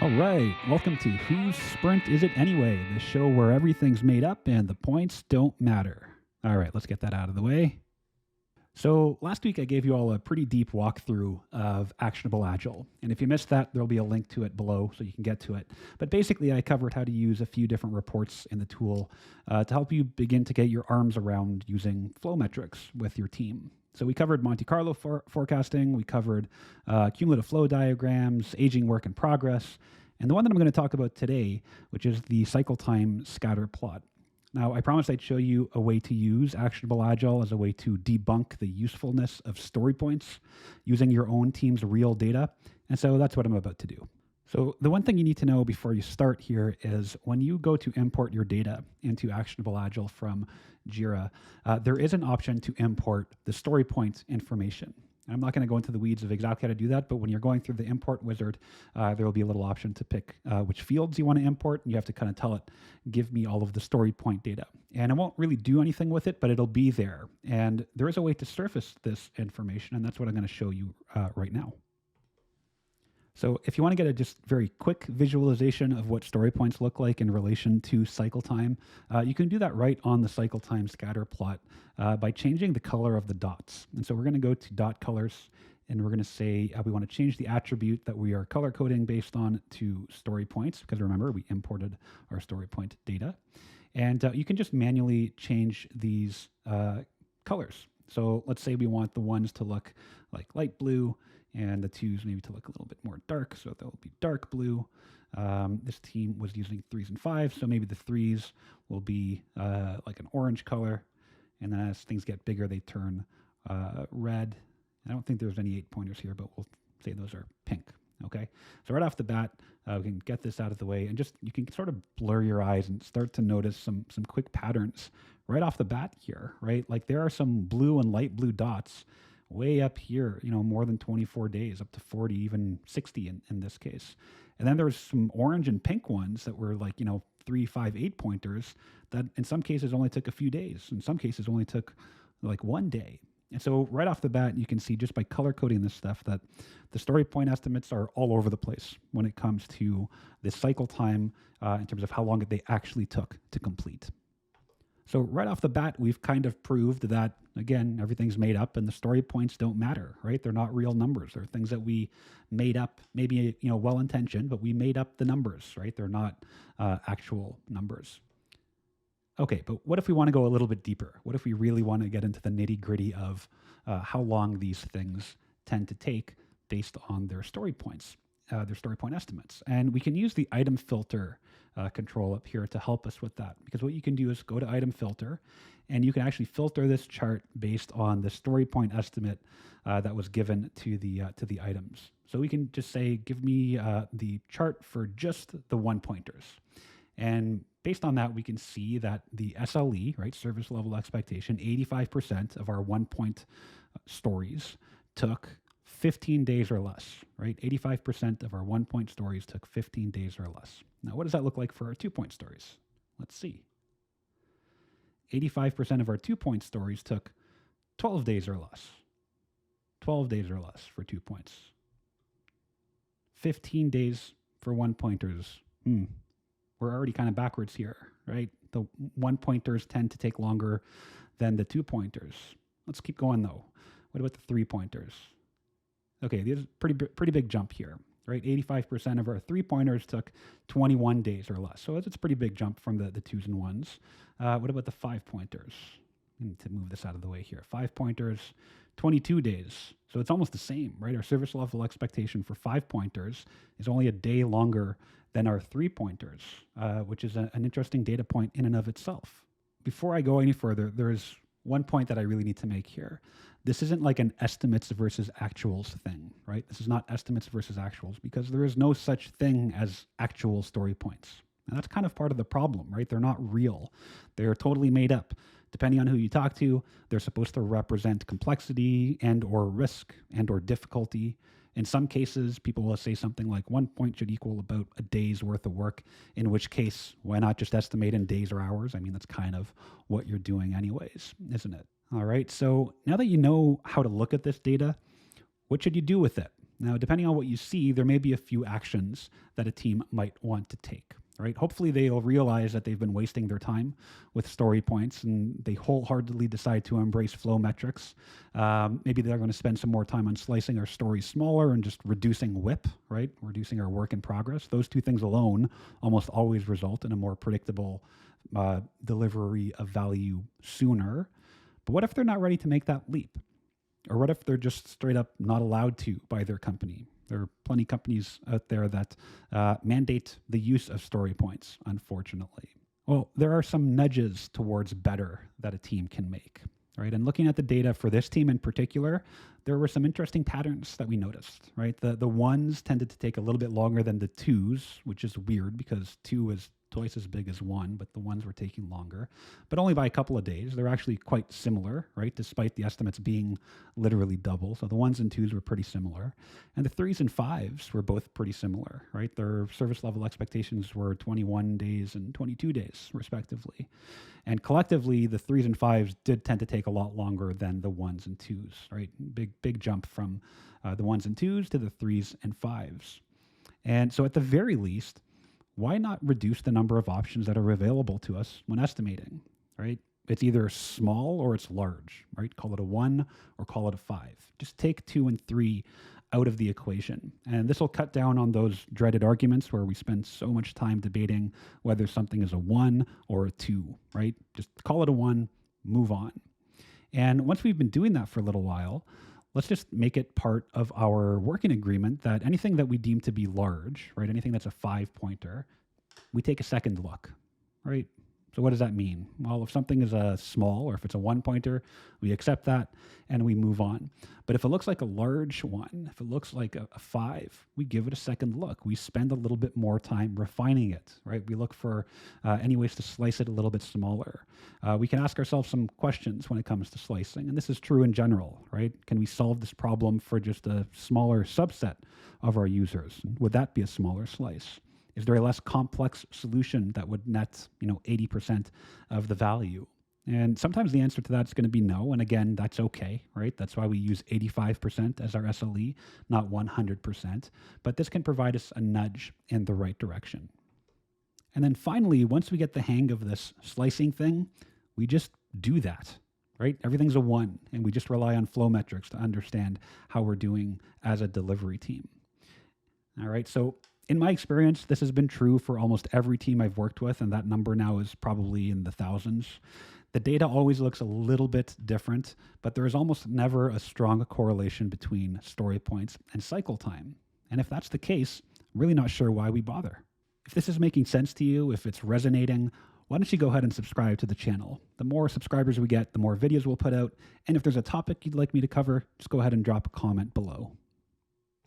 All right, welcome to Whose Sprint Is It Anyway? The show where everything's made up and the points don't matter. All right, let's get that out of the way. So last week I gave you all a pretty deep walkthrough of Actionable Agile. And if you missed that, there'll be a link to it below so you can get to it. But basically I covered how to use a few different reports in the tool to help you begin to get your arms around using flow metrics with your team. So we covered Monte Carlo forecasting, we covered cumulative flow diagrams, aging work in progress, and the one that I'm going to talk about today, which is the cycle time scatter plot. Now, I promised I'd show you a way to use Actionable Agile as a way to debunk the usefulness of story points using your own team's real data, and so that's what I'm about to do. So the one thing you need to know before you start here is when you go to import your data into Actionable Agile from JIRA, there is an option to import the story point information. I'm not going to go into the weeds of exactly how to do that, but when you're going through the import wizard, there will be a little option to pick which fields you want to import, and you have to kind of tell it, give me all of the story point data. And it won't really do anything with it, but it'll be there. And there is a way to surface this information, and that's what I'm going to show you right now. So if you want to get a just very quick visualization of what story points look like in relation to cycle time, you can do that right on the cycle time scatter plot by changing the color of the dots. And so we're going to go to dot colors, and we're going to say we want to change the attribute that we are color coding based on to story points, because remember, we imported our story point data. And you can just manually change these colors. So let's say we want the ones to look like light blue, and the twos maybe to look a little bit more dark, so they'll be dark blue. This team was using 3s and 5s, so maybe the 3s will be like an orange color, and then as things get bigger, they turn red. I don't think there's any 8-pointers here, but we'll say those are pink. Okay, so right off the bat, we can get this out of the way, and just you can sort of blur your eyes and start to notice some quick patterns right off the bat here, right? Like there are some blue and light blue dots way up here, more than 24 days, up to 40, even 60 in this case. And then there's some orange and pink ones that were like, 3, 5, 8-pointers that in some cases only took a few days. In some cases only took like 1 day. And so right off the bat, you can see just by color coding this stuff that the story point estimates are all over the place when it comes to the cycle time in terms of how long they actually took to complete. So right off the bat, we've kind of proved that, again, everything's made up and the story points don't matter, right? They're not real numbers. They're things that we made up, maybe, well-intentioned, but we made up the numbers, right? They're not actual numbers. Okay, but what if we want to go a little bit deeper? What if we really want to get into the nitty-gritty of how long these things tend to take based on their story points, their story point estimates? And we can use the item filter control up here to help us with that, because what you can do is go to item filter, and you can actually filter this chart based on the story point estimate that was given to the items. So we can just say, give me the chart for just the 1-pointers. And based on that, we can see that the SLE, right, service level expectation, 85% of our 1-point stories took 15 days or less, right? 85% of our 1-point stories took 15 days or less. Now, what does that look like for our 2-point stories? Let's see. 85% of our 2-point stories took 12 days or less. 12 days or less for 2 points. 15 days for 1-pointers. We're already kind of backwards here, right? The 1-pointers tend to take longer than the 2-pointers. Let's keep going though. What about the 3-pointers? Okay, there's a pretty big jump here, right? 85% of our 3-pointers took 21 days or less. So it's a pretty big jump from the 2s and 1s. What about the 5-pointers? I need to move this out of the way here. 5-pointers, 22 days. So it's almost the same, right? Our service level expectation for 5-pointers is only a day longer than our 3-pointers, which is an interesting data point in and of itself. Before I go any further, there's one point that I really need to make here. This isn't like an estimates versus actuals thing, right? This is not estimates versus actuals, because there is no such thing as actual story points. And that's kind of part of the problem, right? They're not real. They're totally made up. Depending on who you talk to, they're supposed to represent complexity and or risk and or difficulty. In some cases, people will say something like 1 point should equal about a day's worth of work, in which case, why not just estimate in days or hours? I mean, that's kind of what you're doing anyways, isn't it? All right, so now that you know how to look at this data, what should you do with it? Now, depending on what you see, there may be a few actions that a team might want to take. Right? Hopefully they'll realize that they've been wasting their time with story points and they wholeheartedly decide to embrace flow metrics. Maybe they're going to spend some more time on slicing our stories smaller and just reducing WIP, right? Reducing our work in progress. Those two things alone almost always result in a more predictable delivery of value sooner. But what if they're not ready to make that leap? Or what if they're just straight up not allowed to by their company? There are plenty of companies out there that mandate the use of story points, unfortunately. Well, there are some nudges towards better that a team can make, right? And looking at the data for this team in particular, there were some interesting patterns that we noticed, right? The ones tended to take a little bit longer than the twos, which is weird because 2 is twice as big as 1, but the ones were taking longer, but only by a couple of days. They're actually quite similar, right? Despite the estimates being literally double. So the 1s and 2s were pretty similar. And the 3s and 5s were both pretty similar, right? Their service level expectations were 21 days and 22 days, respectively. And collectively, the 3s and 5s did tend to take a lot longer than the 1s and 2s, right? Big jump from the 1s and 2s to the 3s and 5s. And so at the very least, why not reduce the number of options that are available to us when estimating, right? It's either small or it's large, right? Call it a 1 or call it a 5. Just take 2 and 3 out of the equation. And this will cut down on those dreaded arguments where we spend so much time debating whether something is a 1 or a 2, right? Just call it a 1, move on. And once we've been doing that for a little while, let's just make it part of our working agreement that anything that we deem to be large, right, anything that's a 5-pointer, we take a second look, right? So what does that mean? Well, if something is a small or if it's a 1-pointer, we accept that and we move on. But if it looks like a large one, if it looks like a 5, we give it a second look. We spend a little bit more time refining it, right? We look for any ways to slice it a little bit smaller. We can ask ourselves some questions when it comes to slicing, and this is true in general, right? Can we solve this problem for just a smaller subset of our users? Would that be a smaller slice? Is there a less complex solution that would net, 80% of the value? And sometimes the answer to that is going to be no. And again, that's okay, right? That's why we use 85% as our SLE, not 100%. But this can provide us a nudge in the right direction. And then finally, once we get the hang of this slicing thing, we just do that, right? Everything's a 1, and we just rely on flow metrics to understand how we're doing as a delivery team. All right, so in my experience, this has been true for almost every team I've worked with, and that number now is probably in the thousands. The data always looks a little bit different, but there is almost never a strong correlation between story points and cycle time. And if that's the case, I'm really not sure why we bother. If this is making sense to you, if it's resonating, why don't you go ahead and subscribe to the channel? The more subscribers we get, the more videos we'll put out. And if there's a topic you'd like me to cover, just go ahead and drop a comment below.